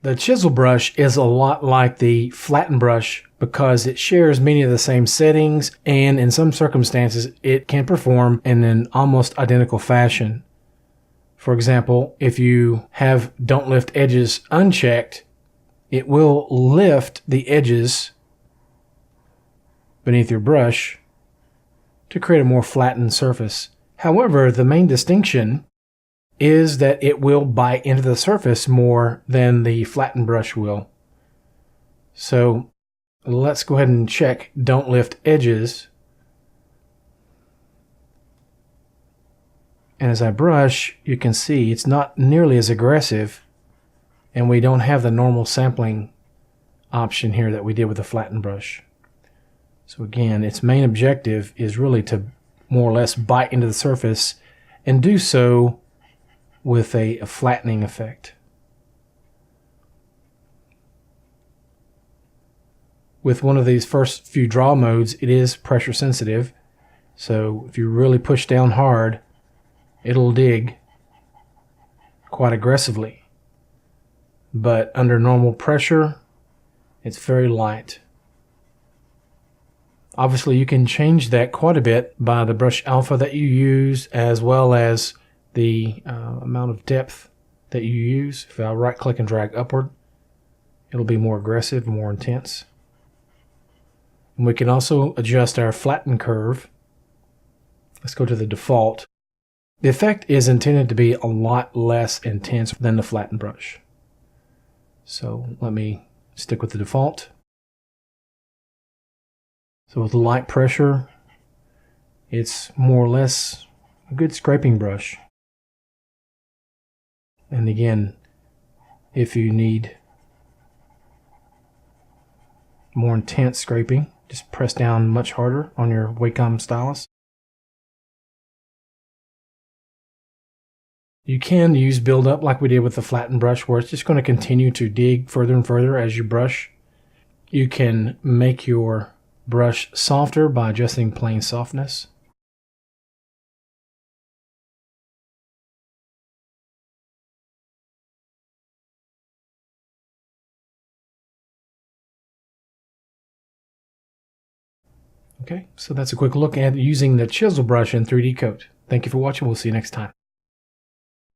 The chisel brush is a lot like the flatten brush because it shares many of the same settings, and in some circumstances it can perform in an almost identical fashion. For example, if you have don't lift edges unchecked, it will lift the edges beneath your brush to create a more flattened surface. However, the main distinction is that it will bite into the surface more than the flattened brush will. So let's go ahead and check don't lift edges. And as I brush, you can see it's not nearly as aggressive, and we don't have the normal sampling option here that we did with the flattened brush. So again, its main objective is really to more or less bite into the surface and do so with a flattening effect. With one of these first few draw modes, it is pressure sensitive, so if you really push down hard, it'll dig quite aggressively. But under normal pressure, it's very light. Obviously, you can change that quite a bit by the brush alpha that you use, as well as the amount of depth that you use. If I right click and drag upward, it'll be more aggressive, more intense. And we can also adjust our flatten curve. Let's go to the default. The effect is intended to be a lot less intense than the flatten brush. So let me stick with the default. So with light pressure, it's more or less a good scraping brush. And again, if you need more intense scraping, just press down much harder on your Wacom stylus. You can use build-up like we did with the flattened brush, where it's just going to continue to dig further and further as you brush. You can make your brush softer by adjusting plane softness. Okay, so that's a quick look at using the chisel brush in 3D Coat. Thank you for watching. We'll see you next time.